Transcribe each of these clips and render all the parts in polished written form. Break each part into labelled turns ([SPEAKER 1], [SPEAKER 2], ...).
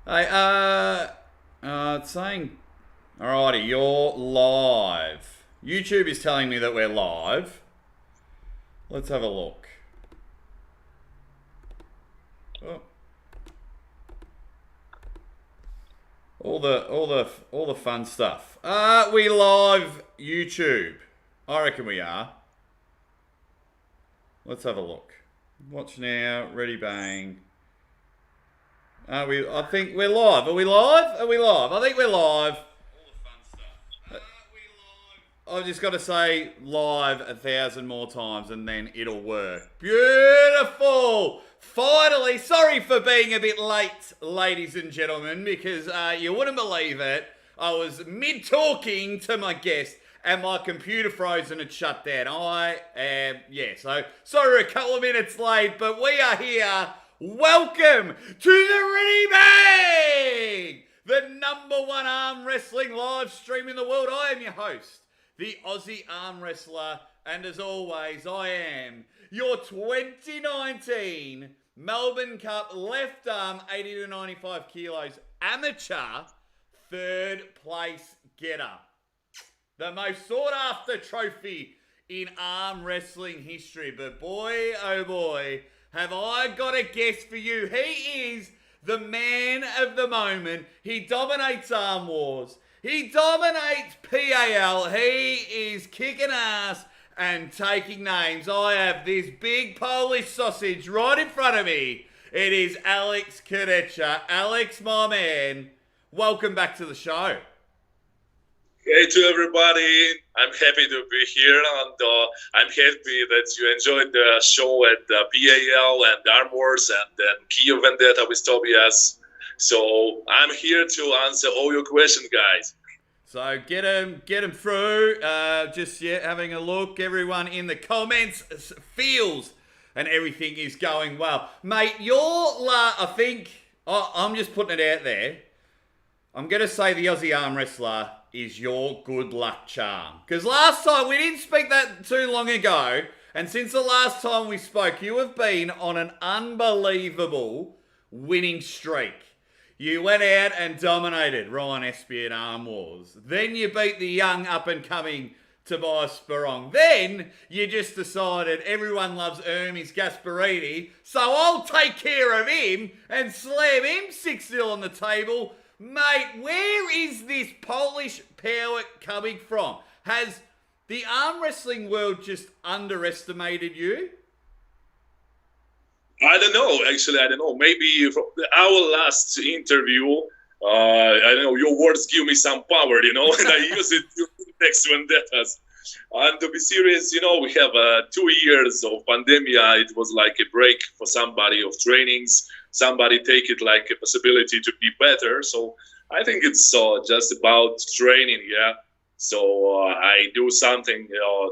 [SPEAKER 1] Hey, it's saying, alrighty, you're live. YouTube is telling me that we're live. Let's have a look. Oh, all the fun stuff. We live YouTube. I reckon we are. Let's have a look. Watch now. Ready, bang. I think we're live. Are we live? Are we live? I think we're live. I've just got to say live 1,000 more times and then it'll work. Beautiful! Finally, sorry for being a bit late, ladies and gentlemen, because you wouldn't believe it. I was mid-talking to my guest and my computer froze and had shut down. So sorry we're a couple of minutes late, but we are here. Welcome to the Ready Bang! The #1 arm wrestling live stream in the world. I am your host, the Aussie arm wrestler, and as always, I am your 2019 Melbourne Cup left arm 80 to 95 kilos amateur third place getter. The most sought after trophy in arm wrestling history. But boy, oh boy, have I got a guess for you. He is the man of the moment. He dominates Arm Wars. He dominates PAL. He is kicking ass and taking names. I have this big Polish sausage right in front of me. It is Alex Kurdecha. Alex, my man, welcome back to the show.
[SPEAKER 2] Hey to everybody, I'm happy to be here, and I'm happy that you enjoyed the show at PAL and Arm Wars and then Kiev Vendetta with Tobias. So I'm here to answer all your questions, guys.
[SPEAKER 1] So get them through. Having a look. Everyone in the comments feels and everything is going well, mate. I'm just putting it out there. I'm gonna say the Aussie arm wrestler is your good luck charm. Because last time, we didn't speak that too long ago, and since the last time we spoke, you have been on an unbelievable winning streak. You went out and dominated Ryan Espy at Arm Wars. Then you beat the young up-and-coming Tobias Barong. Then you just decided everyone loves Hermes Gasparini, so I'll take care of him and slam him 6-0 on the table. Mate, where is this Polish power coming from? Has the arm wrestling world just underestimated you?
[SPEAKER 2] I don't know, actually, I don't know. Maybe from our last interview, I don't know, your words give me some power, and I use it during next vendettas. And to be serious, we have 2 years of pandemic. It was like a break for somebody of trainings. Somebody take it like a possibility to be better. So I think it's just about training, yeah. So I do something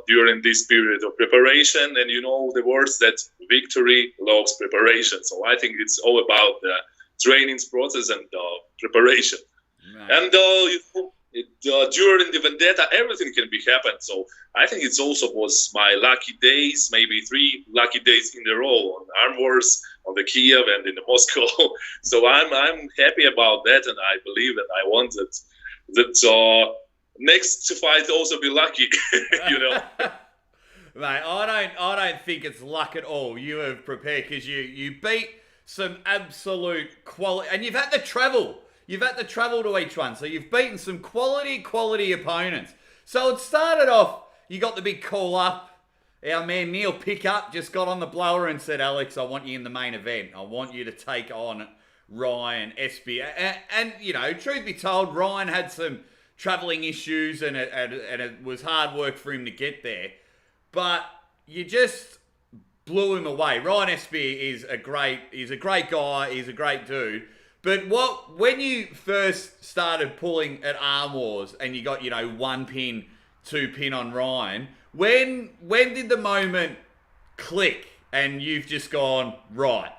[SPEAKER 2] during this period of preparation, and the words that victory loves preparation. So I think it's all about the training process and preparation. Nice. And during the vendetta, everything can be happen. So I think it's also was my lucky days, maybe 3 lucky days in a row on Arm Wars, on the Kiev, and in the Moscow. So I'm happy about that, and I believe that I want that next fight also be lucky.
[SPEAKER 1] Mate, I don't think it's luck at all. You have prepared because you beat some absolute quality, and you've had to travel. You've had to travel to each one, so you've beaten some quality opponents. So it started off, you got the big call up. Our man Neil Pickup just got on the blower and said, Alex, I want you in the main event. I want you to take on Ryan Espy. And truth be told, Ryan had some travelling issues and it was hard work for him to get there. But you just blew him away. Ryan Espy is a great guy, he's a great dude. But when you first started pulling at Arm Wars and you got, 1 pin, 2 pin on Ryan, when did the moment click and you've just gone, right,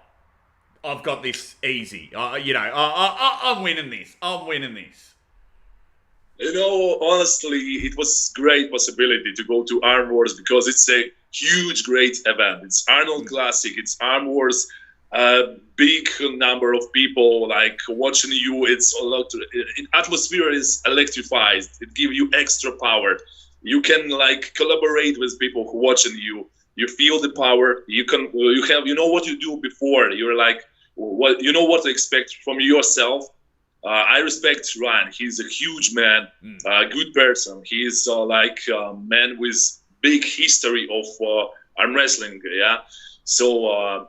[SPEAKER 1] I've got this easy. I'm winning this. I'm winning this.
[SPEAKER 2] Honestly, it was great possibility to go to Arm Wars because it's a huge, great event. It's Arnold Classic. It's Arm Wars a big number of people like watching you. It's a lot. Atmosphere is electrified. It gives you extra power. You can like collaborate with people who watching you. You feel the power. You know what you do before. You're like, what you know what to expect from yourself. I respect Ryan. He's a huge man, good person. He's like a man with big history of arm wrestling. Yeah, so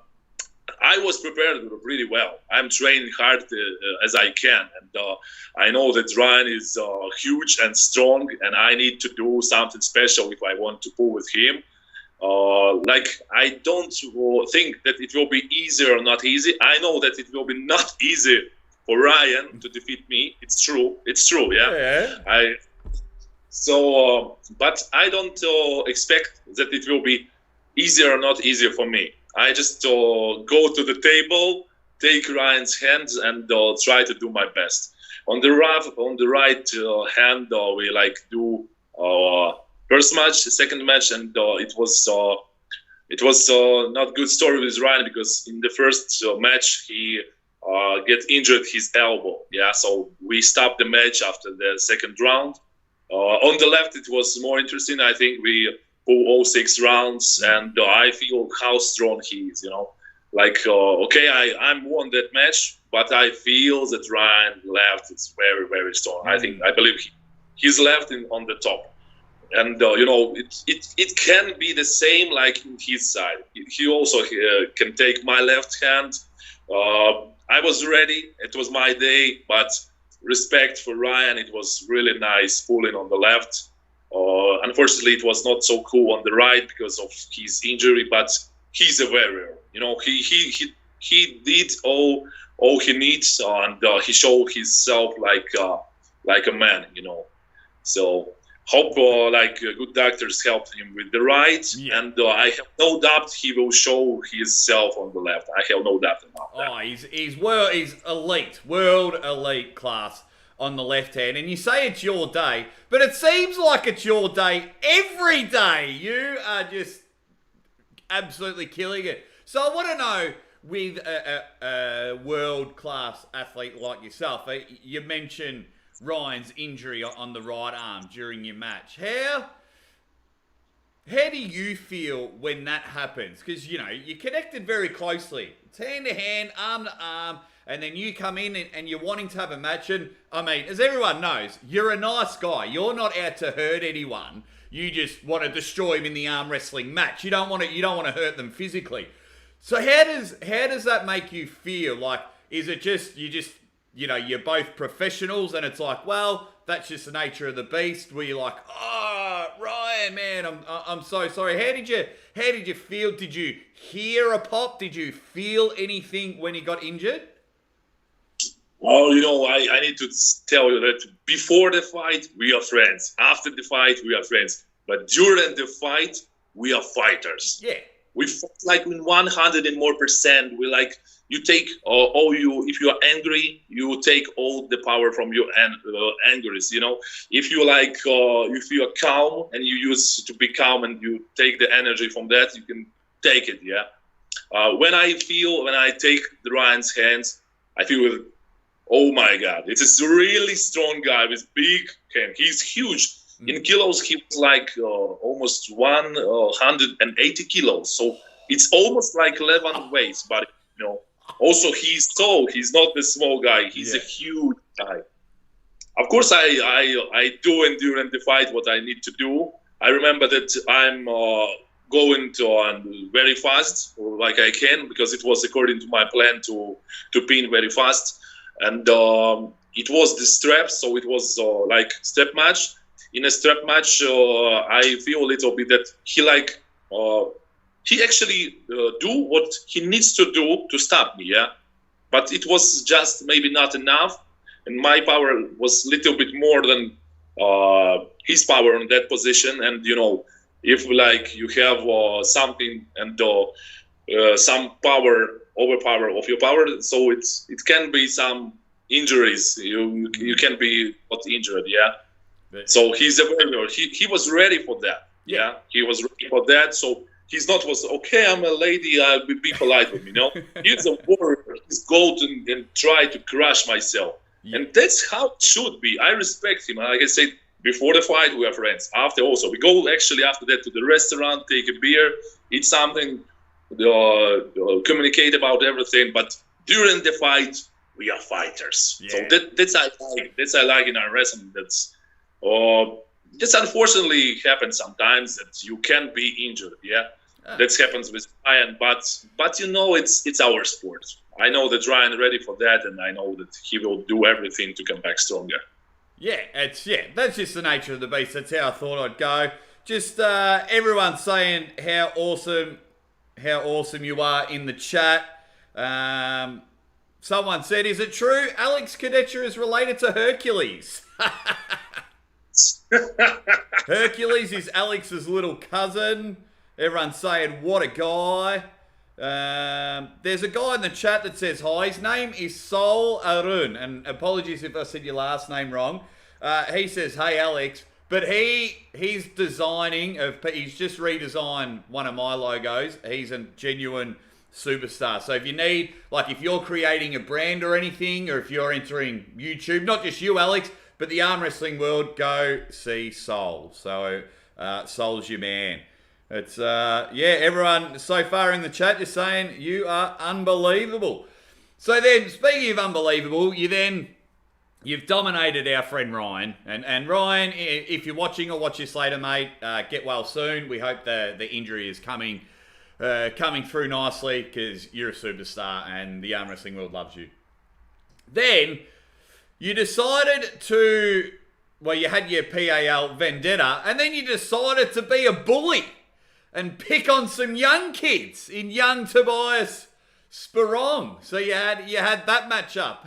[SPEAKER 2] I was prepared really well. I'm training hard as I can, and I know that Ryan is huge and strong, and I need to do something special if I want to pull with him. Like I don't think that it will be easy or not easy. I know that it will be not easy for Ryan to defeat me. It's true. Yeah. But I don't expect that it will be easier or not easier for me. I just go to the table, take Ryan's hands, and try to do my best. On the right hand, we like do first match, second match, and it was not good story with Ryan because in the first match he get injured his elbow. Yeah, so we stopped the match after the second round. On the left, it was more interesting. I think we pull all 6 rounds, and I feel how strong he is. You know, like okay, I'm won that match, but I feel that Ryan left is very, very strong. I believe he's left on the top, and you know, it can be the same like in his side. He also can take my left hand. I was ready. It was my day, but respect for Ryan. It was really nice pulling on the left. Unfortunately, it was not so cool on the right because of his injury, but he's a warrior. You know, he did all he needs, and he showed himself like a man. You know, so hope good doctors helped him with the right, and I have no doubt he will show himself on the left. I have no doubt about that.
[SPEAKER 1] Oh, he's elite, world elite class on the left hand, and you say it's your day, but it seems like it's your day every day. You are just absolutely killing it. So I want to know, with a world class athlete like yourself, you mentioned Ryan's injury on the right arm during your match. How do you feel when that happens? Because, you know, you're connected very closely. It's hand to hand, arm to arm, and then you come in and you're wanting to have a match. And, I mean, as everyone knows, you're a nice guy. You're not out to hurt anyone. You just want to destroy him in the arm wrestling match. You don't want to hurt them physically. So how does that make you feel? Like, is it just you're both professionals and it's like, well, that's just the nature of the beast? Were you like, oh, Ryan, man, I'm so sorry. How did you feel? Did you hear a pop? Did you feel anything when he got injured?
[SPEAKER 2] Well, you know, I need to tell you that before the fight, we are friends. After the fight, we are friends. But during the fight, we are fighters.
[SPEAKER 1] Yeah.
[SPEAKER 2] We fight like in 100% and more. We like, you take if you are angry, you take all the power from your angers. You know, if you like, if you are calm and you use to be calm and you take the energy from that, you can take it. Yeah. When I take the Ryan's hands, I feel, oh my God, it is a really strong guy with big hand. He's huge. In kilos, he was like almost 180 kilos. So it's almost like 11 weights, but you know. Also, he's tall. He's not the small guy. He's a huge guy. Of course, I do during the fight what I need to do. I remember that I'm going to very fast, like I can, because it was according to my plan to pin very fast. And it was the strap, so it was like step match. In a strap match, I feel a little bit that he actually do what he needs to do to stop me, yeah. But it was just maybe not enough, and my power was a little bit more than his power on that position. And you know, if like you have something and some overpower of your power, so it can be some injuries. You can be got injured, yeah. So he's a warrior. He was ready for that, yeah. He was ready for that, so He's not was okay. I'm a lady. I'll be polite with me. No, he's a warrior. He's golden and try to crush myself, and that's how it should be. I respect him. Like I said before the fight, we are friends. After also, we go actually after that to the restaurant, take a beer, eat something, communicate about everything. But during the fight, we are fighters. So that's I like. That's I like in our wrestling. That's this unfortunately happens sometimes that you can be injured. Yeah. That happens with Ryan, but you know it's our sport. I know that Ryan ready for that, and I know that he will do everything to come back stronger.
[SPEAKER 1] That's just the nature of the beast. That's how I thought I'd go. Just everyone saying how awesome you are in the chat. Someone said, "Is it true Alex Kurdecha is related to Hercules?" Hercules is Alex's little cousin. Everyone's saying, what a guy. There's a guy in the chat that says hi. His name is Sol Arun. And apologies if I said your last name wrong. He says, hey, Alex. But he's designing, he's just redesigned one of my logos. He's a genuine superstar. So if you need, like if you're creating a brand or anything, or if you're entering YouTube, not just you, Alex, but the arm wrestling world, go see Sol. So Sol's your man. It's, everyone so far in the chat just saying you are unbelievable. So then, speaking of unbelievable, you've dominated our friend Ryan. And Ryan, if you're watching or watch this later, mate, get well soon. We hope the injury is coming through nicely because you're a superstar and the arm wrestling world loves you. Then, you decided to, you had your PAL vendetta, and then you decided to be a bully and pick on some young kids in young Tobias Sperong. So you had that matchup.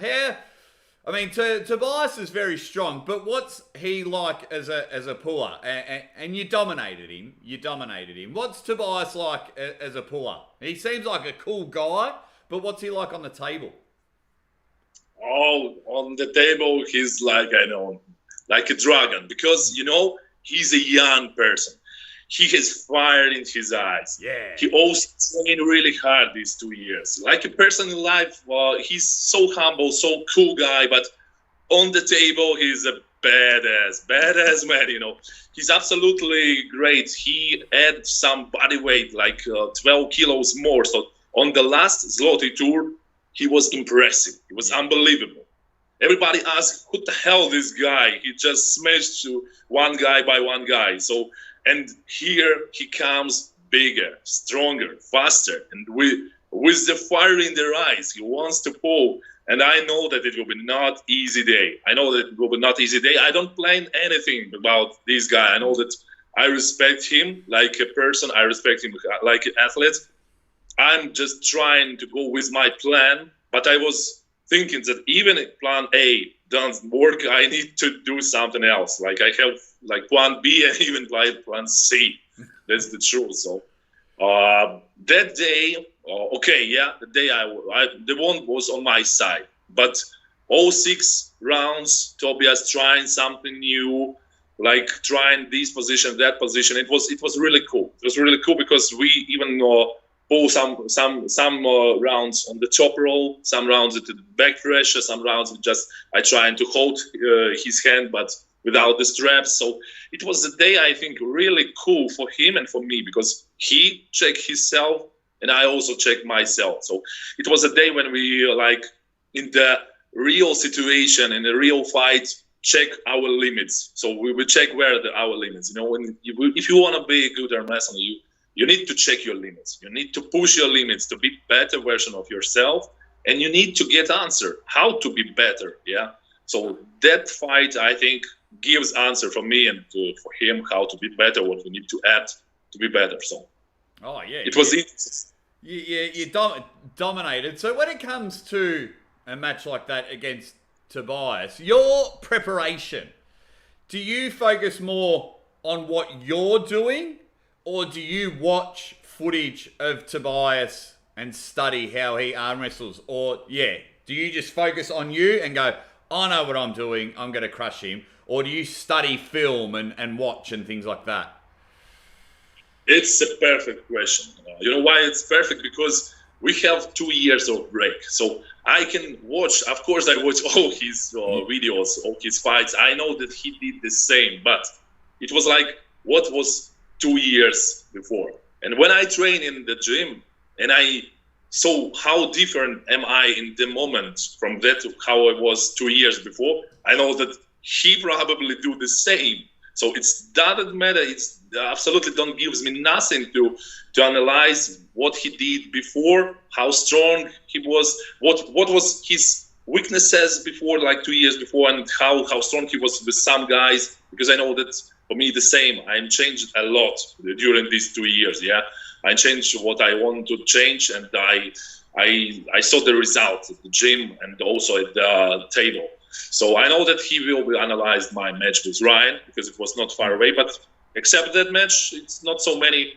[SPEAKER 1] Tobias is very strong, but what's he like as a puller? And you dominated him. What's Tobias like as a puller? He seems like a cool guy, but what's he like on the table?
[SPEAKER 2] Oh, on the table, he's like a dragon, because he's a young person. He has fire in his eyes. Yeah. He also trained really hard these 2 years. Like a person in life, he's so humble, so cool guy, but on the table, he's a badass man, He's absolutely great. He had some body weight, like 12 kilos more. So on the last Zloty tour, he was impressive. He was unbelievable. Everybody asked, who the hell this guy? He just smashed to one guy by one guy. So, and here he comes bigger, stronger, faster, and with the fire in their eyes, he wants to pull. And I know that it will be not easy day. I don't plan anything about this guy. I know that I respect him like a person. I respect him like an athlete. I'm just trying to go with my plan, but I was thinking that even if plan A doesn't work, I need to do something else. Like I have like plan B and even plan C. That's the truth. So that day, the day the one was on my side, but all 6 rounds, Tobias trying something new, like trying this position, that position. It was really cool. It was really cool because we even pull some rounds on the top roll, some rounds at the back pressure, some rounds I trying to hold his hand, but without the straps. So it was a day, I think, really cool for him and for me, because he checked himself and I also checked myself. So it was a day when we, like, in the real situation, in the real fight, check our limits. So we will check where are our limits. If you want to be a good arm wrestler, you need to check your limits. You need to push your limits to be better version of yourself, and you need to get answer how to be better. Yeah. So that fight, I think, gives answer for me and for him how to be better, what we need to add to be better. So, it was interesting.
[SPEAKER 1] You dominated. So when it comes to a match like that against Tobias, your preparation, do you focus more on what you're doing, or do you watch footage of Tobias and study how he arm wrestles? Or, do you just focus on you and go, I know what I'm doing, I'm going to crush him? Or do you study film and watch and things like that?
[SPEAKER 2] It's a perfect question. You know why it's perfect? Because we have 2 years of break. So I can watch, of course, I watch all his videos, all his fights. I know that he did the same, but it was like, what was 2 years before? And when I train in the gym and I saw how different am I in the moment from that to how I was 2 years before, I know that he probably do the same. So it doesn't matter. It's absolutely don't gives me nothing to analyze what he did before, how strong he was, what was his weaknesses before, like 2 years before, and how strong he was with some guys. Because I know that for me the same. I changed a lot during these 2 years. Yeah, I changed what I want to change, and I saw the results at the gym and also at the table. So I know that he will be analyzed my match with Ryan because it was not far away. But except that match, it's not so many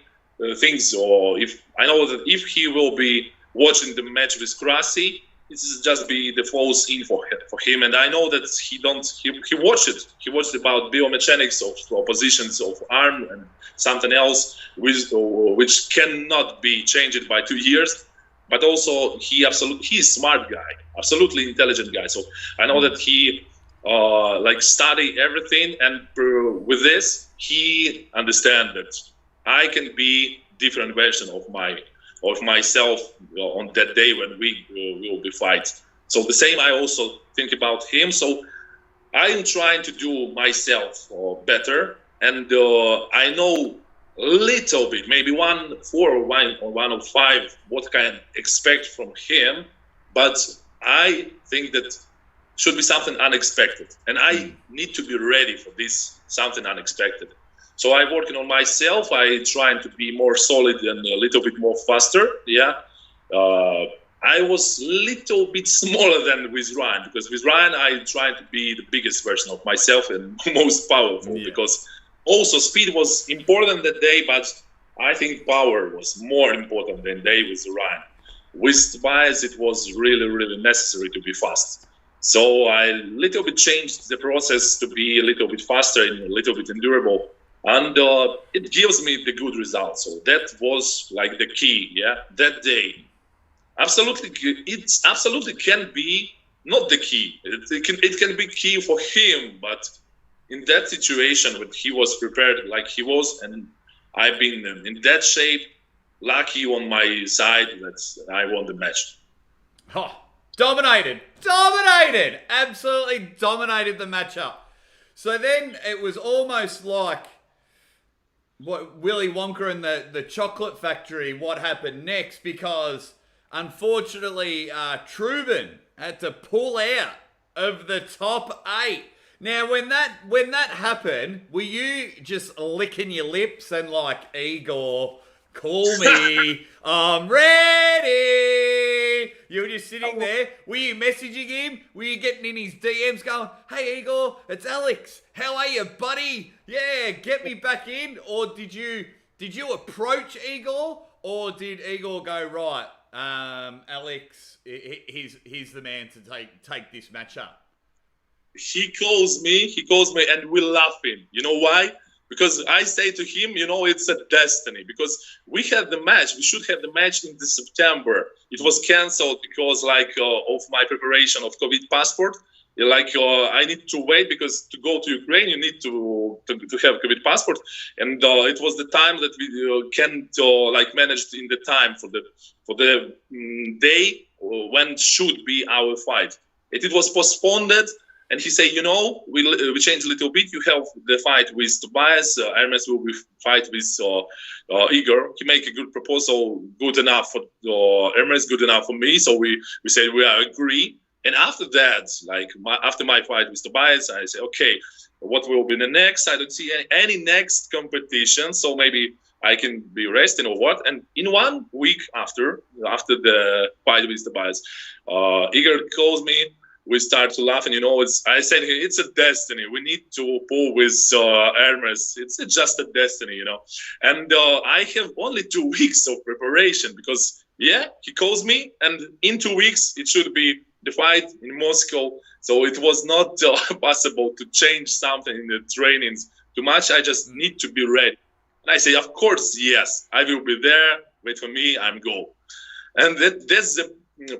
[SPEAKER 2] things. Or if I know that if he will be watching the match with Krasi, it's just be the false info for him. And I know that he watched it. He watched about biomechanics of positions of arm and something else, which cannot be changed by 2 years. But also he's a smart guy, absolutely intelligent guy. So I know that he study everything, and with this he understands that I can be different version of myself on that day when we will be fight. So the same I also think about him. So I am trying to do myself better, and I know little bit, maybe 1-4 or 1-5, what can I expect from him, but I think that should be something unexpected, and I need to be ready for this something unexpected. So I'm working on myself. I trying to be more solid and a little bit more faster. Yeah, I was little bit smaller than with Ryan, because with Ryan I tried to be the biggest version of myself and most powerful, because also speed was important that day, but I think power was more important than day with Ryan. With Tobias, it was really, really necessary to be fast. So I little bit changed the process to be a little bit faster and a little bit endurable. And it gives me the good results. So that was like the key, yeah, that day. Absolutely, it absolutely can be not the key. It can be key for him, but in that situation when he was prepared like he was, and I've been in that shape, lucky on my side that I won the match.
[SPEAKER 1] Oh, dominated, absolutely dominated the matchup. So then it was almost like what Willy Wonka and the chocolate factory, what happened next, because unfortunately Trubin had to pull out of the top 8. Now, when that happened, were you just licking your lips and like, Igor, call me, I'm ready? You were just sitting there. Were you messaging him? Were you getting in his DMs going, hey, Igor, it's Alex. How are you, buddy? Yeah, get me back in. Or did you approach Igor? Or did Igor go, right, Alex, he's the man to take this matchup?
[SPEAKER 2] He calls me and we're laughing. You know why? Because I say to him, it's a destiny. Because we should have the match in September. It was cancelled because of my preparation of COVID passport. I need to wait, because to go to Ukraine, you need to have COVID passport. And it was the time that we can't manage in the time for the day when should be our fight. It was postponed. And he said, we changed a little bit. You have the fight with Tobias. Hermes will be fight with Igor. He make a good proposal, good enough for Hermes, good enough for me. So we said we agree. And after that, after my fight with Tobias, I say, okay, what will be the next? I don't see any next competition. So maybe I can be resting or what. And in 1 week after the fight with Tobias, Igor calls me. We start to laugh, and I said it's a destiny. We need to pull with Ermes. It's just a destiny, And I have only 2 weeks of preparation, because he calls me, and in 2 weeks it should be the fight in Moscow. So it was not possible to change something in the trainings too much. I just need to be ready. And I say, of course, yes, I will be there. Wait for me, I'm go. And that's the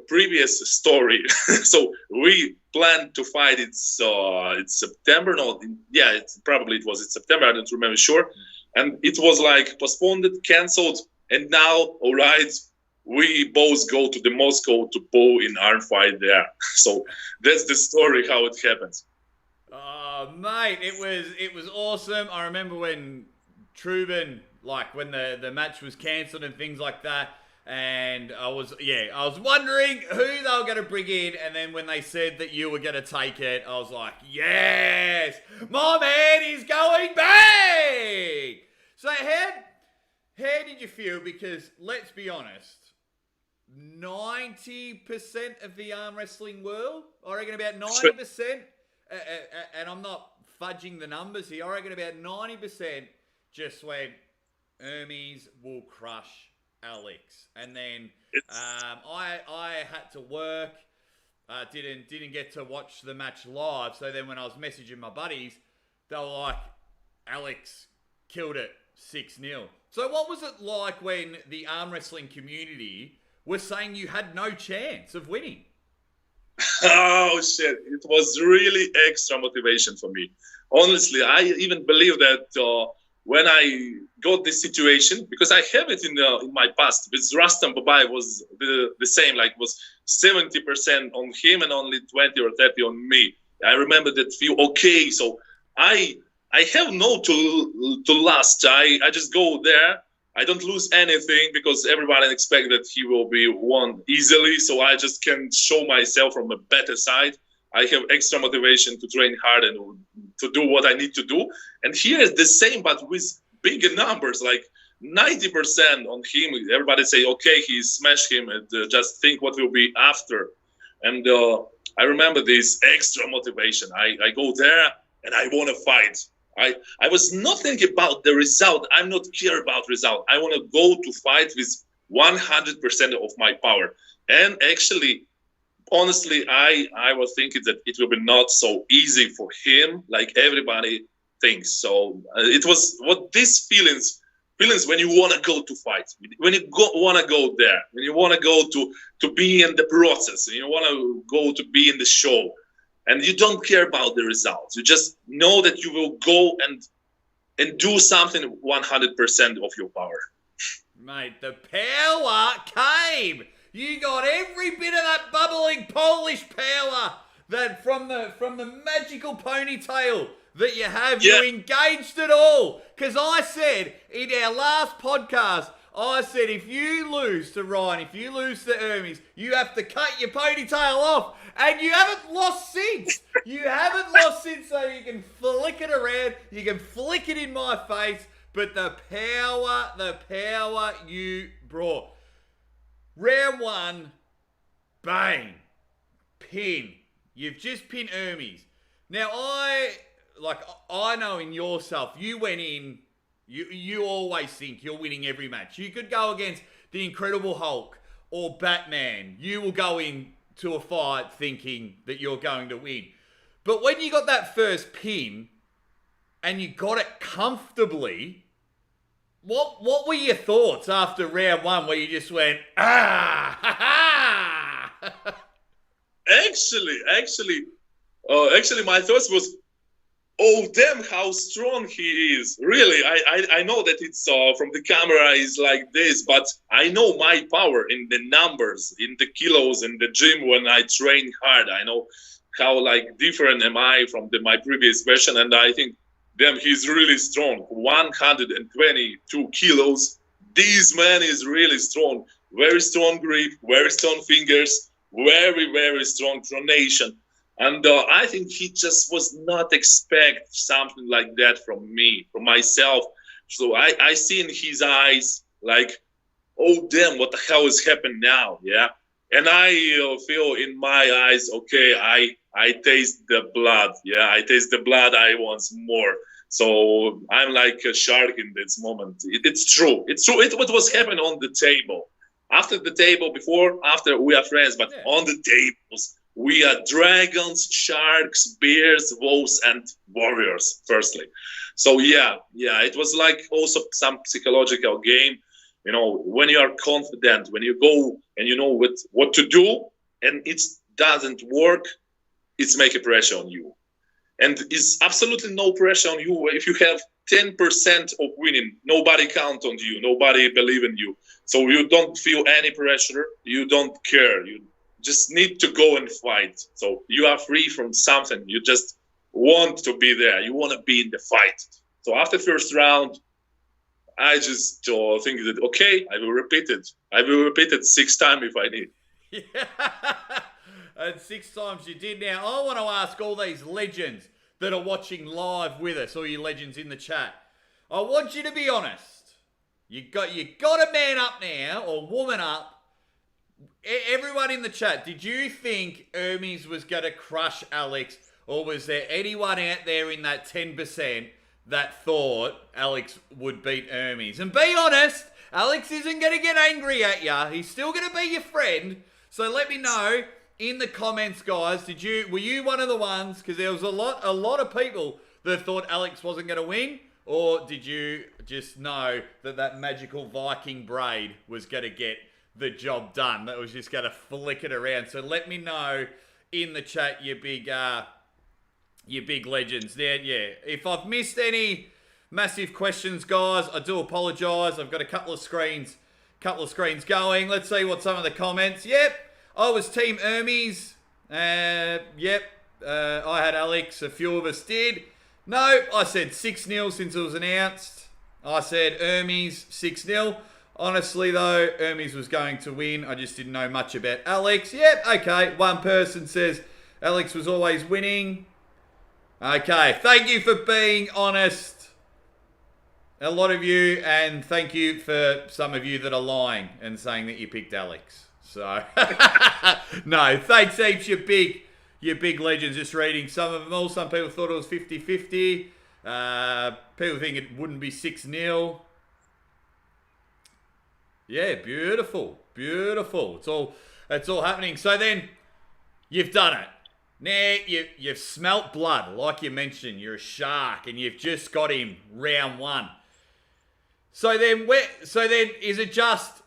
[SPEAKER 2] previous story. So we planned to fight. It's September. No, yeah, it was in September. I don't remember sure. And it was like postponed, cancelled. And now, all right, we both go to the Moscow to bow in arm fight there. So that's the story how it happens.
[SPEAKER 1] Oh, mate, it was awesome. I remember when Trubin, like when the match was cancelled and things like that. And I was wondering who they were going to bring in, and then when they said that you were going to take it, I was like, yes, my man is going big. So how did you feel? Because let's be honest, 90% of the arm wrestling world, I reckon about 90%, and I'm not fudging the numbers here, I reckon about 90% just went, Hermes will crush Alex. And then I had to work, didn't get to watch the match live. So then when I was messaging my buddies, they were like, Alex killed it 6-0. So what was it like when the arm wrestling community was saying you had no chance of winning?
[SPEAKER 2] Oh shit, it was really extra motivation for me. Honestly, I even believe that when I got this situation, because I have it in my past, with Rustam Babayev was the same, like was 70% on him and only 20 or 30 on me. I remember that feel okay, so I have no to last. I just go there. I don't lose anything because everybody expects that he will be won easily, so I just can show myself from a better side. I have extra motivation to train hard and to do what I need to do. And here is the same, but with bigger numbers, like 90% on him. Everybody say, okay, he smashed him, and just think what will be after. And I remember this extra motivation. I go there and I want to fight. I was not thinking about the result. I'm not care about result. I want to go to fight with 100% of my power. And actually, honestly, I was thinking that it will be not so easy for him, like everybody thinks. So it was what these feelings when you want to go to fight, when you want to go there, when you want to go to be in the process, and you want to go to be in the show, and you don't care about the results. You just know that you will go and do something 100% of your power.
[SPEAKER 1] Mate, the power came. You got every bit of that bubbling Polish power that from the magical ponytail that you have. Yeah. You engaged it all. Because I said in our last podcast, I said if you lose to Ryan, if you lose to Ermes, you have to cut your ponytail off. And you haven't lost since. You haven't lost since, so you can flick it around. You can flick it in my face. But the power you brought. Round one, bang, pin. You've just pinned Hermes. Now I know in yourself, you went in, you always think you're winning every match. You could go against the Incredible Hulk or Batman. You will go in to a fight thinking that you're going to win. But when you got that first pin and you got it comfortably, what were your thoughts after round one where you just went, ha ha?
[SPEAKER 2] Actually, my thoughts was, oh damn, how strong he is! Really, I know that it's from the camera is like this, but I know my power in the numbers, in the kilos, in the gym when I train hard. I know how like different am I from my previous version, and I think, damn, he's really strong. 122 kilos. This man is really strong. Very strong grip, very strong fingers, very, very strong pronation. And I think he just was not expect something like that from me, from myself. So I see in his eyes like, oh, damn, what the hell is happening now? Yeah. And I feel in my eyes, okay, I taste the blood. Yeah, I taste the blood. I want more. So I'm like a shark in this moment. It's true. It's true. What was happening on the table. After the table, before, after, we are friends, but yeah. On the tables, we are dragons, sharks, bears, wolves, and warriors, firstly. So yeah, it was like also some psychological game. You know, when you are confident, when you go and you know what to do, and it doesn't work, it's make a pressure on you. And it's absolutely no pressure on you if you have 10% of winning. Nobody count on you. Nobody believe in you. So you don't feel any pressure. You don't care. You just need to go and fight. So you are free from something. You just want to be there. You want to be in the fight. So after first round, I just think that, okay, I will repeat it. I will repeat it 6 times if I need.
[SPEAKER 1] Yeah. And 6 times you did. Now, I want to ask all these legends that are watching live with us, all you legends in the chat. I want you to be honest. You got to man up now, or woman up. Everyone in the chat, did you think Hermes was going to crush Alex, or was there anyone out there in that 10% that thought Alex would beat Hermes? And be honest, Alex isn't going to get angry at you. He's still going to be your friend. So let me know in the comments, guys. Were you one of the ones? Because there was a lot of people that thought Alex wasn't going to win, or did you just know that magical Viking braid was going to get the job done? That was just going to flick it around. So let me know in the chat, you big legends. There, yeah. If I've missed any massive questions, guys, I do apologise. I've got a couple of screens going. Let's see what some of the comments. Yep. I was Team Ermes. Yep. I had Alex. A few of us did. No, I said 6-0 since it was announced. I said Hermes 6-0. Honestly, though, Hermes was going to win. I just didn't know much about Alex. Yep, okay. One person says Alex was always winning. Okay, thank you for being honest. A lot of you, and thank you for some of you that are lying and saying that you picked Alex. So, no, thanks heaps, you big legends. Just reading some of them all. Some people thought it was 50-50. People think it wouldn't be 6-0. Yeah, beautiful. It's all happening. So then, you've done it. Now, you've smelt blood, like you mentioned. You're a shark, and you've just got him round 1. So then, is it just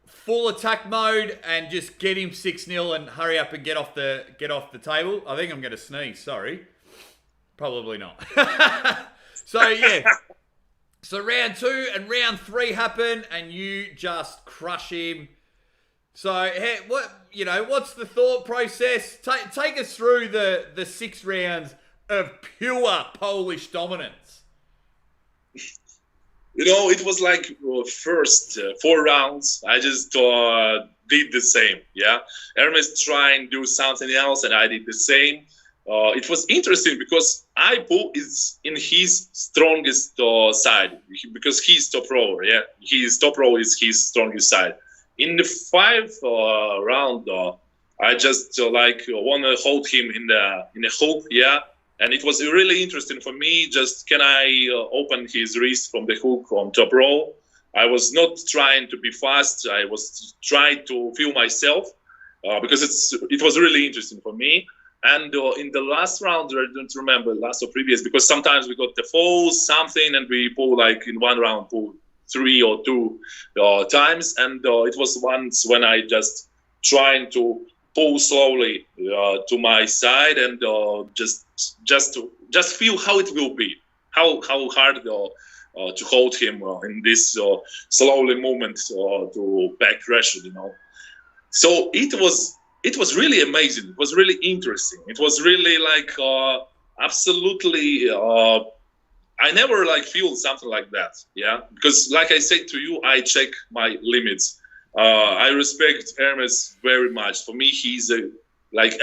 [SPEAKER 1] full attack mode and just get him 6-0 and hurry up and get off the table? I think I'm going to sneeze. Sorry, probably not. So yeah, so round 2 and round 3 happen, and you just crush him. So hey, what's the thought process? Take us through the 6 rounds of pure Polish dominance.
[SPEAKER 2] You know, it was like first 4 rounds, I just did the same, yeah. Hermes trying to do something else, and I did the same. It was interesting because Ipo is in his strongest side, because he's top rower, yeah. His top row is his strongest side. In the 5th round, I just want to hold him in the hook, yeah. And it was really interesting for me. Just can I open his wrist from the hook on top row? I was not trying to be fast. I was trying to feel myself because it was really interesting for me. And in the last round, I don't remember last or previous, because sometimes we got the falls, something, and we pull like in one round, pull 3 or 2 times. And it was once when I just trying to pull slowly to my side and just feel how it will be, how hard to hold him in this slowly movement to back pressure, you know. So it was really amazing. It was really interesting. It was really like absolutely. I never feel something like that, yeah. Because like I said to you, I check my limits. I respect Hermes very much. For me, he's a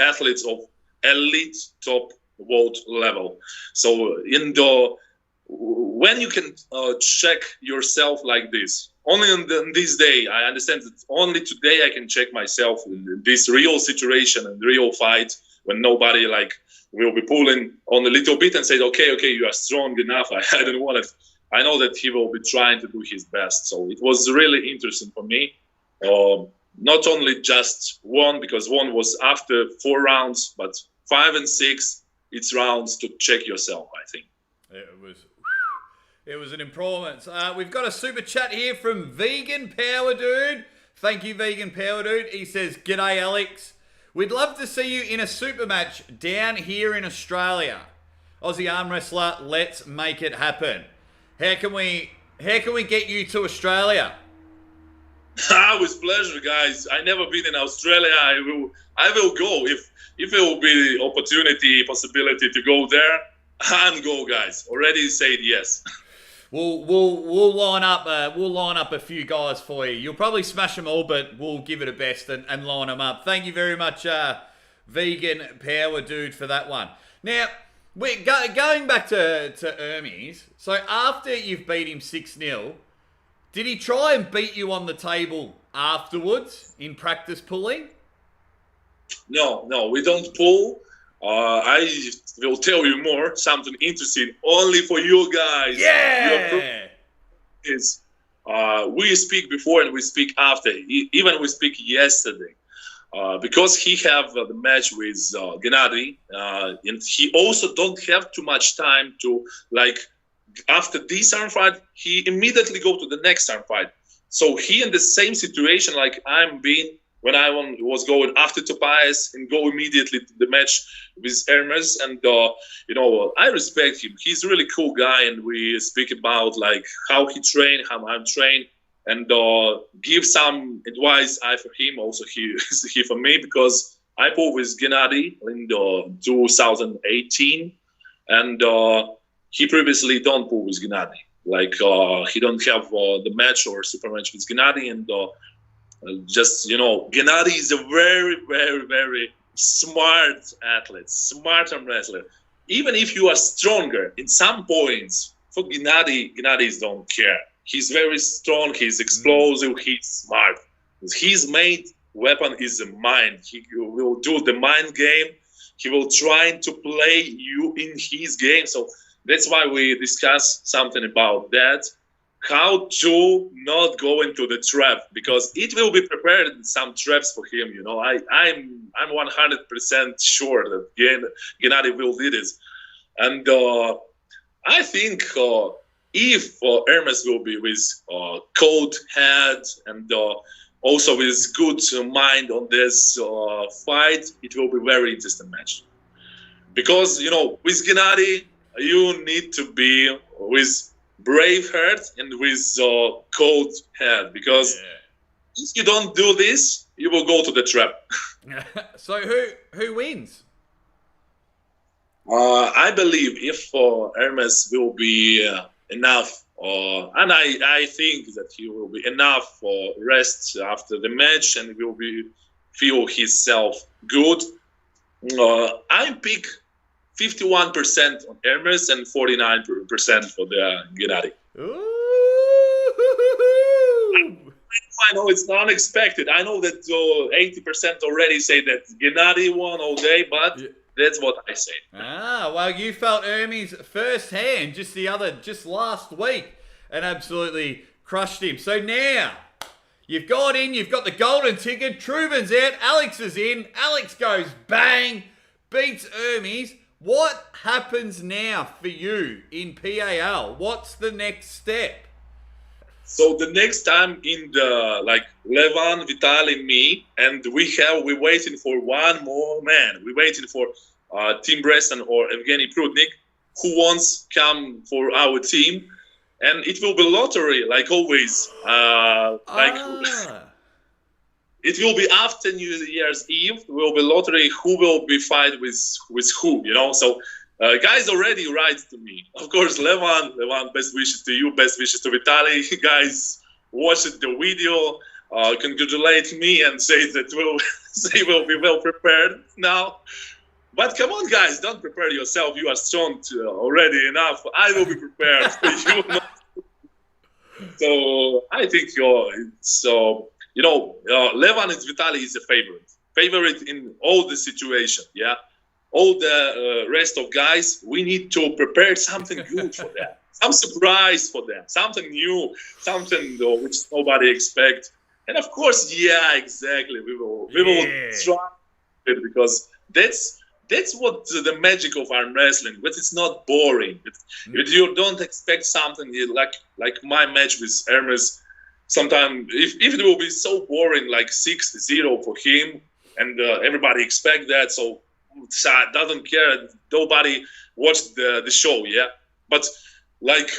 [SPEAKER 2] athlete of elite top world level. So when you can check yourself like this, only on this day, I understand that only today I can check myself in this real situation and real fight when nobody will be pulling on a little bit and say, okay, you are strong enough. I don't want it. I know that he will be trying to do his best. So it was really interesting for me. not only just one, because one was after 4 rounds, but 5 and 6, it's rounds to check yourself, I think.
[SPEAKER 1] It was an improvement. We've got a super chat here from Vegan Power Dude. Thank you, Vegan Power Dude. He says, "G'day, Alex. We'd love to see you in a super match down here in Australia. Aussie arm wrestler, let's make it happen. How can we get you to Australia?"
[SPEAKER 2] With pleasure, guys. I never been in Australia. I will go if there will be opportunity, possibility to go there. I'm go, guys. Already said yes.
[SPEAKER 1] We'll line up a few guys for you. You'll probably smash them all, but we'll give it a best and line them up. Thank you very much, Vegan Power Dude, for that one. Now, we're going back to Hermes. So after you've beat him 6-0, did he try and beat you on the table afterwards in practice pulling?
[SPEAKER 2] No, we don't pull. I will tell you more, something interesting only for you guys.
[SPEAKER 1] Yeah!
[SPEAKER 2] We speak before and we speak after. Even we speak yesterday. Because he have the match with Gennady, and he also don't have too much time to, like, after this arm fight, he immediately go to the next arm fight. So he in the same situation like I'm being when I was going after Tobias and go immediately to the match with Hermes. And, I respect him. He's a really cool guy. And we speak about like how he trained, how I'm trained, and give some advice I for him, also he for me, because I fought with Gennady in 2018. And he previously don't pull with Gennady. Like he don't have the match or super match with Gennady, and Gennady is a very, very, very smart athlete, smart arm wrestler. Even if you are stronger in some points, for Gennady don't care. He's very strong. He's explosive. He's smart. His main weapon is the mind. He will do the mind game. He will try to play you in his game. So that's why we discuss something about that, how to not go into the trap, because it will be prepared some traps for him. I'm 100% sure that Gennady will do this, and I think if Ermes will be with cold head and also with good mind on this fight, it will be very interesting match, because with Gennady, you need to be with brave heart and with cold head, because if you don't do this, you will go to the trap.
[SPEAKER 1] So who wins?
[SPEAKER 2] I believe if Hermes will be enough, and I think that he will be enough for rest after the match and will feel himself good. I pick 51% on Hermes and 49% for the Gennady.
[SPEAKER 1] Ooh.
[SPEAKER 2] I know it's unexpected. I know that 80% already say that Gennady won all day, but that's what I say.
[SPEAKER 1] Well, you felt Hermes firsthand just last week and absolutely crushed him. So now you've got the golden ticket. Truban's out. Alex is in. Alex goes bang, beats Hermes. What happens now for you in PAL? What's the next step?
[SPEAKER 2] So the next time in the Levan, Vitaly, me, and we're waiting for one more man. We're waiting for Tim Breston or Evgeny Prudnik, who wants come for our team, and it will be lottery like always. It will be after New Year's Eve. It will be lottery who will be fight with who, So guys already write to me. Of course, Levan, best wishes to you, best wishes to Vitaly. Guys, watch the video, congratulate me and say that we'll be well prepared now. But come on, guys, don't prepare yourself. You are strong already enough. I will be prepared for you. So I think Levan and Vitaly is a favorite in all the situation. Yeah, all the rest of guys, we need to prepare something good for them, some surprise for them, something new, something which nobody expects. And of course, yeah, exactly. We will try it because that's what the magic of arm wrestling. But it's not boring. But you don't expect something like my match with Hermes. Sometimes if it will be so boring, like 6-0 for him, and everybody expect that, so doesn't care. Nobody watched the show, yeah. But like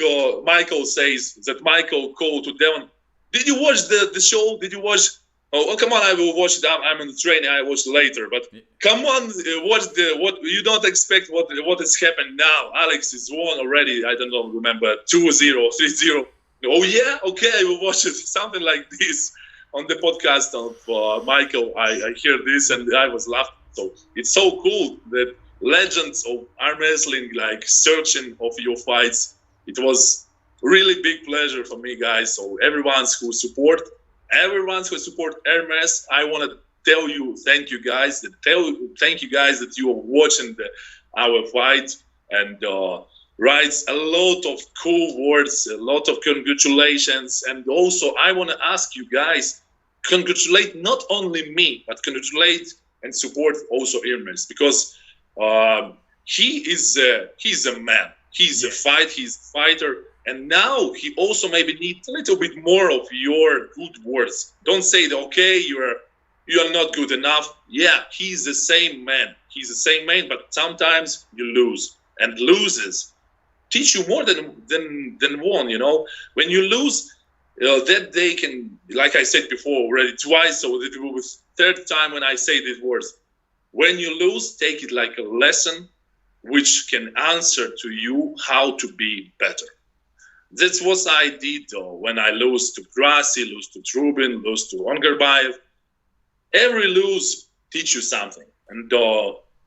[SPEAKER 2] Michael says, that Michael called to Devon. Did you watch the show? Did you watch? Oh, come on! I will watch it. I'm on the train. I watch later. But come on, watch what you don't expect. What has happened now? Alex is won already. I don't know. Remember 2-0, 3-0. Oh yeah, okay. I will watch it. Something like this on the podcast of Michael. I hear this and I was laughing. So it's so cool that legends of arm wrestling like searching of your fights. It was really big pleasure for me, guys. So everyone who support Hermes, I want to tell you thank you guys. Thank you guys that you are watching our fight and writes a lot of cool words, a lot of congratulations. And also I want to ask you guys, congratulate not only me, but congratulate and support also Hermes, because he's a man. He's a fighter. And now he also maybe needs a little bit more of your good words. Don't say that, okay, you are not good enough. Yeah, he's the same man. He's the same man, but sometimes you lose. And loses teach you more than one, you know. When you lose, that they can, like I said before already twice, so it will be third time when I say these words. When you lose, take it like a lesson which can answer to you how to be better. That's what I did when I lose to Grassi, lose to Trubin, lose to Ongarbayev. Every lose teach you something. And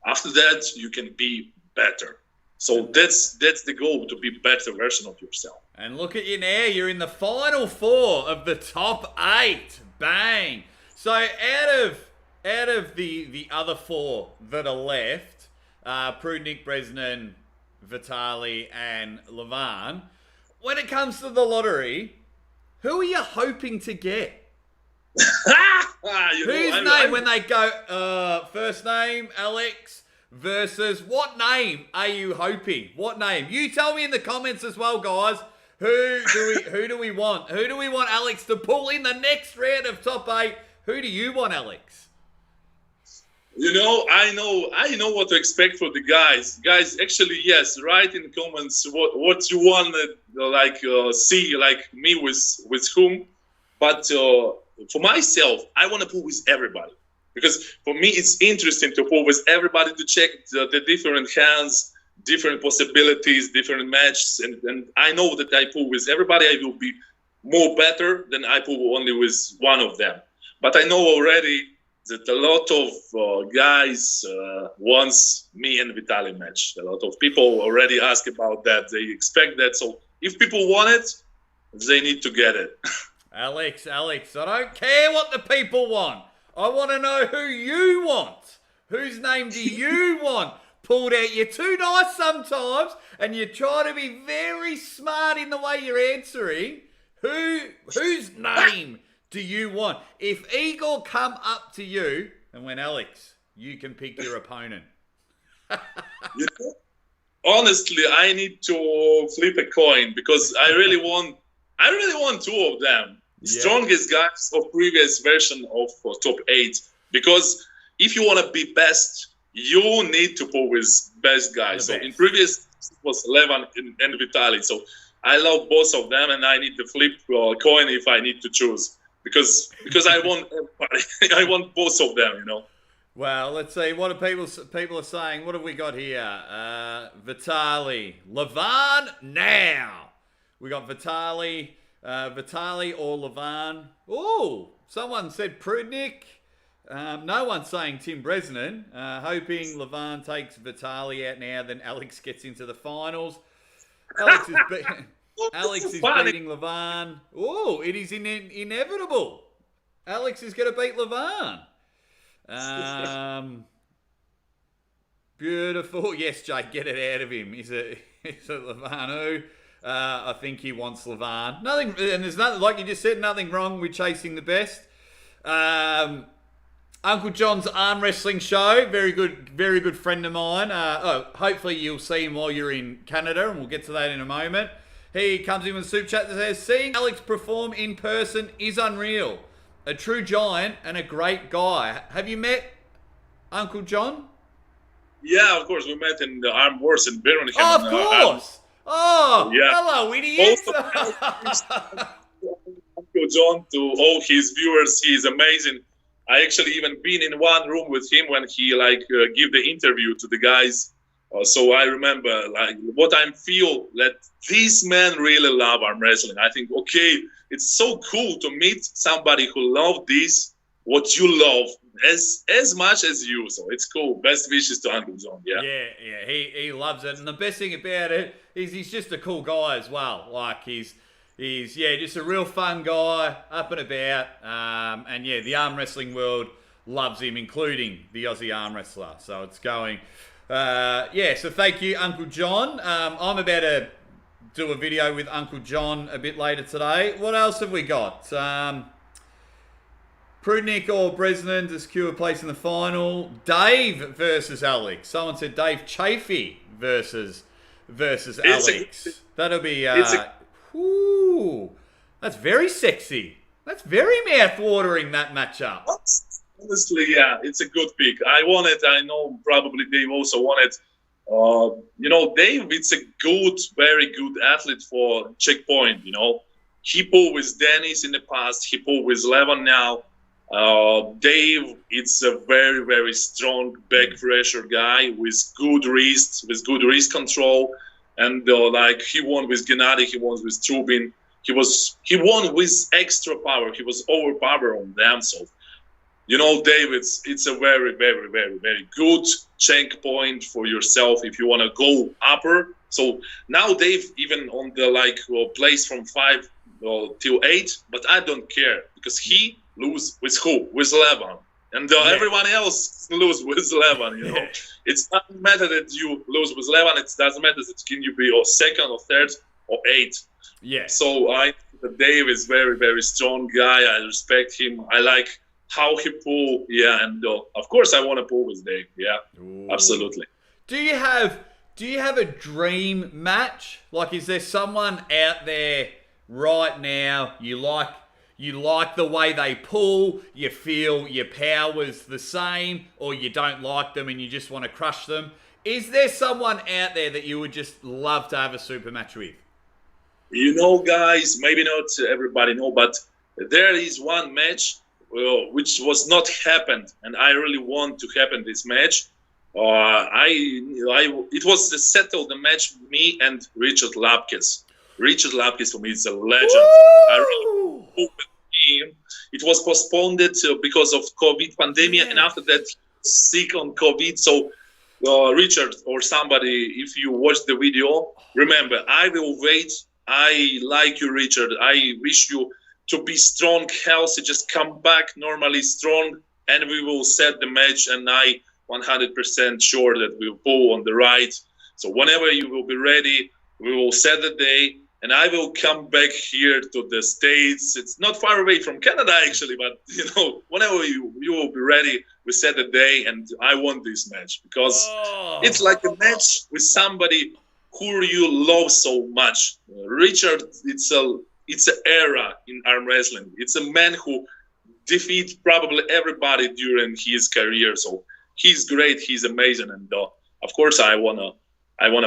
[SPEAKER 2] after that, you can be better. So that's the goal, to be better version of yourself.
[SPEAKER 1] And look at you now. You're in the final 4 of the top 8. Bang. So out of the other 4 that are left, Prudnik, Bresnan, Vitali, and Levan, when it comes to the lottery, who are you hoping to get? Whose name when they go, first name, Alex, versus what name are you hoping? What name? You tell me in the comments as well, guys. Who do we want? Who do we want Alex to pull in the next round of top 8? Who do you want, Alex?
[SPEAKER 2] You know, I know what to expect for the guys. Guys, actually, yes, write in the comments what you want to see, like me with whom. But for myself, I want to pull with everybody. Because for me, it's interesting to pull with everybody to check the different hands, different possibilities, different matches. And I know that I pull with everybody, I will be more better than I pull only with one of them. But I know already that a lot of guys wants me and Vitali match. A lot of people already ask about that. They expect that. So if people want it, they need to get it.
[SPEAKER 1] Alex, I don't care what the people want. I want to know who you want. Whose name do you want pulled out? You're too nice sometimes, and you try to be very smart in the way you're answering. Whose name do you want? If Igor come up to you and went, Alex, you can pick your opponent.
[SPEAKER 2] You know, honestly, I need to flip a coin because I really want 2 of them. Yeah. Strongest guys of previous version of top 8. Because if you want to be best, you need to pull with best guys. So in previous it was Levan and Vitali. So I love both of them, and I need to flip a coin if I need to choose. Because I want everybody. I want both of them, you know.
[SPEAKER 1] Well, let's see. What are people are saying? What have we got here? Vitali. Levan now. We got Vitali or Levan. Oh, someone said Prudnik. No one's saying Tim Bresnan. Hoping Levan takes Vitali out now, then Alex gets into the finals. Alex is beating Levan. Oh, it is inevitable. Alex is going to beat Levan. Beautiful. Yes, Jake, get it out of him. Is it Levan who? I think he wants Levan. Nothing, and there's nothing, like you just said, nothing wrong with chasing the best. Uncle John's arm wrestling show, very good friend of mine. Hopefully you'll see him while you're in Canada, and we'll get to that in a moment. He comes in with a super chat that says, seeing Alex perform in person is unreal. A true giant and a great guy. Have you met Uncle John?
[SPEAKER 2] Yeah, of course. We met in the ArmWrestler in Birmingham.
[SPEAKER 1] Oh, of course.
[SPEAKER 2] Yeah.
[SPEAKER 1] Hello, idiots.
[SPEAKER 2] Uncle John, to all his viewers, he's amazing. I actually even been in one room with him when he give the interview to the guys. So I remember what I feel that these men really love arm wrestling. I think, okay, it's so cool to meet somebody who loves this, what you love as much as you. So it's cool. Best wishes to Uncle John. Yeah.
[SPEAKER 1] Yeah. He loves it. And the best thing about it is he's just a cool guy as well. Like he's just a real fun guy, up and about. And yeah, the arm wrestling world loves him, including the Aussie arm wrestler. So it's going. So thank you, Uncle John. I'm about to do a video with Uncle John a bit later today. What else have we got? Prudnik or Bresnan to secure a place in the final. Dave versus Alex. Someone said Dave Chafee versus Alex. That'll be... Ooh, that's very sexy. That's very mouth-watering, that matchup.
[SPEAKER 2] Honestly, yeah, it's a good pick. I want it. I know probably Dave also want it. Dave, it's a very good athlete for checkpoint, He pulled with Dennis in the past. He pulled with Levon now. Dave, it's a very, very strong back pressure guy with good wrist control. And he won with Gennady, he won with Trubin. He won with extra power. He was overpowered on them. So, Dave, it's a very, very, very, very good checkpoint for yourself if you want to go upper. So now Dave even on the place from 5 till 8, but I don't care because he lose with who? With Levon. And everyone else lose with Levon,
[SPEAKER 1] Yeah.
[SPEAKER 2] It doesn't matter that you lose with Levon. It doesn't matter that can you be second or third or 8.
[SPEAKER 1] Yeah.
[SPEAKER 2] So I think that Dave is very, very strong guy. I respect him. I like how he pull. Yeah, and of course I want to pull with Dave. Yeah, Ooh. Absolutely.
[SPEAKER 1] Do you have a dream match? Like, is there someone out there right now you like the way they pull, you feel your power's the same, or you don't like them and you just want to crush them? Is there someone out there that you would just love to have a super match with?
[SPEAKER 2] Guys, maybe not everybody know, but there is one match which was not happened, and I really want to happen this match. It was settled the match, me and Richard Lapkes. Richard Lapkes for me is a legend. Woo! I really hope it was postponed because of COVID pandemic, and after that sick on COVID. So Richard or somebody, if you watch the video, remember, I will wait. I like you, Richard. I wish you to be strong, healthy, just come back normally strong, and we will set the match, and I 100% sure that we'll pull on the right. So whenever you will be ready, we will set the day, and I will come back here to the States. It's not far away from Canada, actually, but, whenever you will be ready, we set the day, and I want this match because it's like a match with somebody who you love so much. Richard, it's an era in arm wrestling. It's a man who defeats probably everybody during his career. So he's great. He's amazing, and of course, I wanna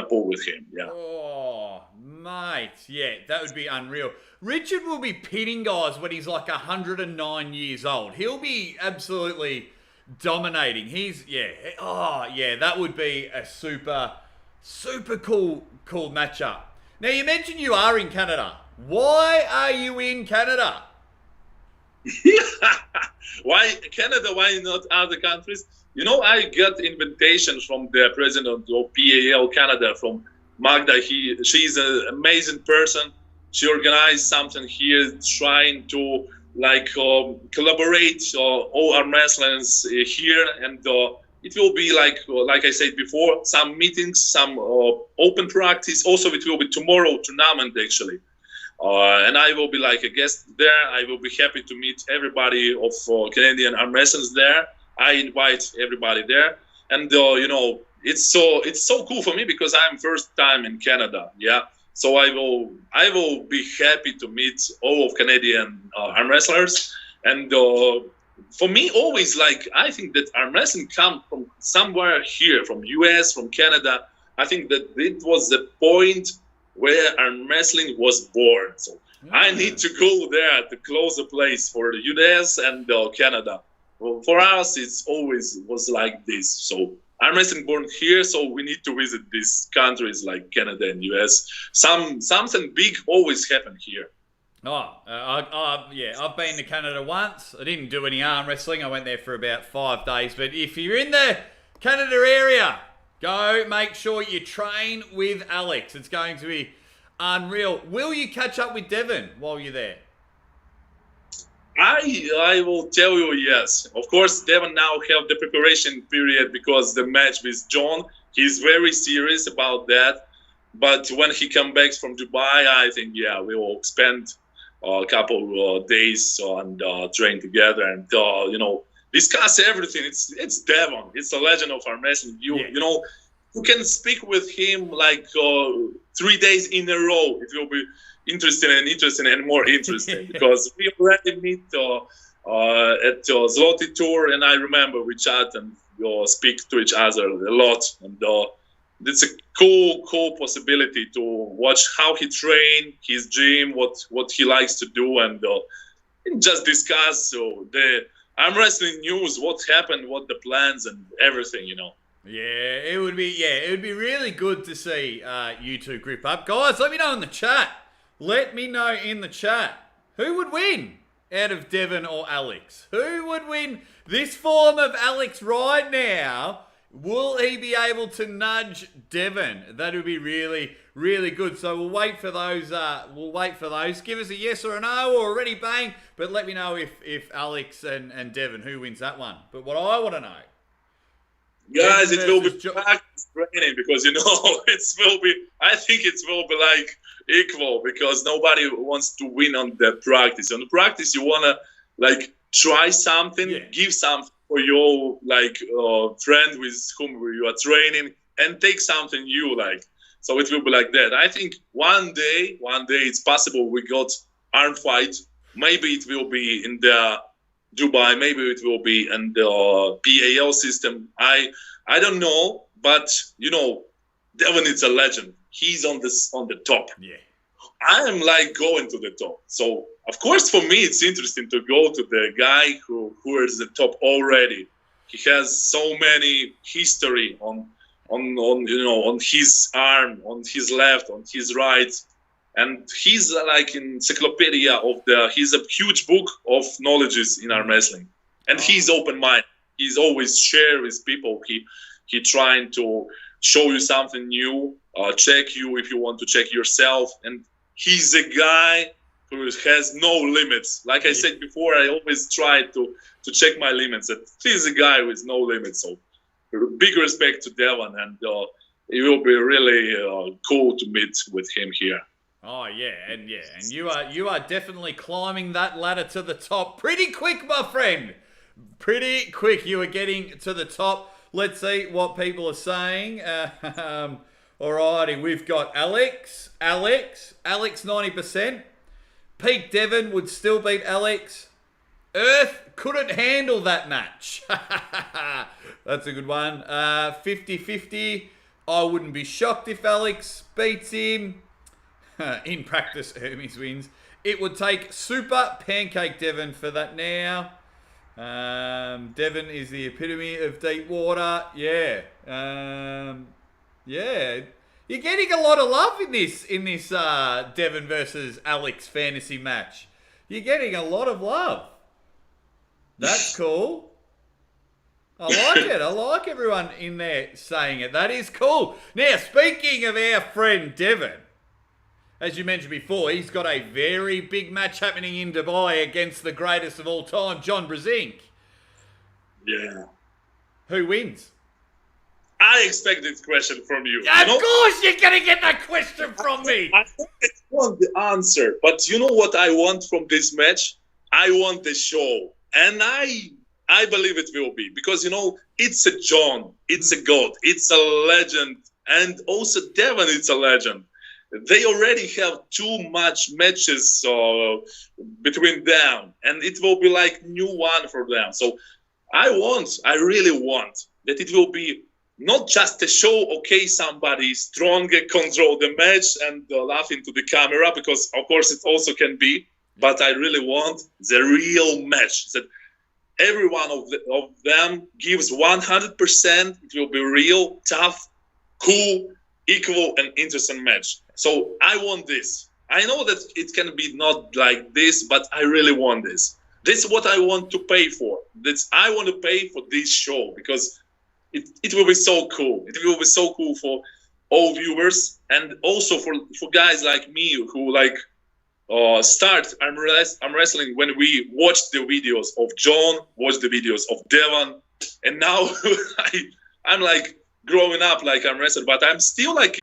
[SPEAKER 2] pull with him. Yeah.
[SPEAKER 1] Oh, mate, yeah, that would be unreal. Richard will be pitting guys when he's like 109 years old. He'll be absolutely dominating. That would be a super cool matchup. Now, you mentioned you are in Canada. Why are you in Canada?
[SPEAKER 2] Why Canada? Why not other countries? I got invitations from the president of PAL Canada, from Magda. She's an amazing person. She organized something here trying to collaborate all arm wrestlers here, and it will be like I said before, some meetings, some open practice. Also, it will be tomorrow tournament actually. and I will be like a guest there. I will be happy to meet everybody of Canadian arm wrestlers there. I invite everybody there, and it's so cool for me because I'm first time in Canada. Yeah, so I will be happy to meet all of Canadian arm wrestlers, and for me always like I think that arm wrestling come from somewhere here, from US, from Canada. I think that it was the point where arm wrestling was born. So I need to go there to close a place for the US and Canada. Well, for us, it's always was like this. So arm wrestling born here, so we need to visit these countries like Canada and US. Something big always happen here.
[SPEAKER 1] Yeah, I've been to Canada once. I didn't do any arm wrestling. I went there for about 5 days. But if you're in the Canada area, go make sure you train with Alex. It's going to be unreal. Will you catch up with Devon while you're there?
[SPEAKER 2] I will tell you yes. Of course, Devon now have the preparation period because the match with John. He's very serious about that. But when he comes back from Dubai, I think, yeah, we will spend a couple of days and train together and, discuss everything. It's Devon. It's a legend of our wrestling. You can speak with him like 3 days in a row. It will be interesting and more interesting because we already meet at Zloty Tour, and I remember we chat and speak to each other a lot, and it's a cool possibility to watch how he train, his gym, what he likes to do, and just discuss the arm wrestling news, what happened, what the plans, and everything,
[SPEAKER 1] Yeah, it would be really good to see you two grip up. Guys, let me know in the chat. Let me know in the chat. Who would win out of Devon or Alex? Who would win this form of Alex right now? Will he be able to nudge Devon? That would be really, really good. So we'll wait for those. Give us a yes or a no or a ready bang. But let me know if Alex and Devon, who wins that one. But what I want to know,
[SPEAKER 2] guys, it will be practice training because I think it will be like equal because nobody wants to win on the practice. On the practice, you wanna like try something, give something for your friend with whom you are training, and take something you like. So it will be like that. I think one day it's possible we got arm fight. Maybe it will be in the Dubai, maybe it will be in the PAL system. I don't know, but Devon is a legend. He's on the top.
[SPEAKER 1] Yeah.
[SPEAKER 2] I am like going to the top. So of course for me it's interesting to go to the guy who is the top already. He has so many history on his arm, on his left, on his right. And he's like encyclopedia of he's a huge book of knowledges in arm wrestling. And he's open-minded. He's always share with people. He trying to show you something new, check you if you want to check yourself. And he's a guy who has no limits. Like I said before, I always try to check my limits. And he's a guy with no limits. So big respect to Devon, and it will be really cool to meet with him here.
[SPEAKER 1] Oh and you are definitely climbing that ladder to the top pretty quick, my friend. Pretty quick. You are getting to the top. Let's see what people are saying. Alrighty, we've got Alex 90%. Peak Devon would still beat Alex. Earth couldn't handle that match. That's a good one. 50-50. I wouldn't be shocked if Alex beats him. In practice, Hermes wins. It would take Super Pancake Devon for that now. Devon is the epitome of deep water. Yeah. You're getting a lot of love in this Devon versus Alex fantasy match. You're getting a lot of love. That's cool. I like it. I like everyone in there saying it. That is cool. Now, speaking of our friend Devon, as you mentioned before, he's got a very big match happening in Dubai against the greatest of all time, John Brzezinski.
[SPEAKER 2] Yeah.
[SPEAKER 1] Who wins?
[SPEAKER 2] I expect this question from you.
[SPEAKER 1] Of course you're going to get that question from me.
[SPEAKER 2] I want the answer, but you know what I want from this match? I want the show, and I believe it will be, because it's a John, it's a god, it's a legend, and also Devon, it's a legend. They already have too much matches between them, and it will be like new one for them. So I really want that it will be not just a show, okay, somebody stronger control the match and laugh into the camera, because of course it also can be, but I really want the real match, that every one of them gives 100%. It will be real, tough, cool, equal, and interesting match. So I want this. I know that it can be not like this, but I really want this. This is what I want to pay for. I want to pay for this show, because it will be so cool. It will be so cool for all viewers, and also for guys like me who start arm wrestling when we watch the videos of John, watch the videos of Devon, and now I'm like growing up like arm wrestler, but I'm still like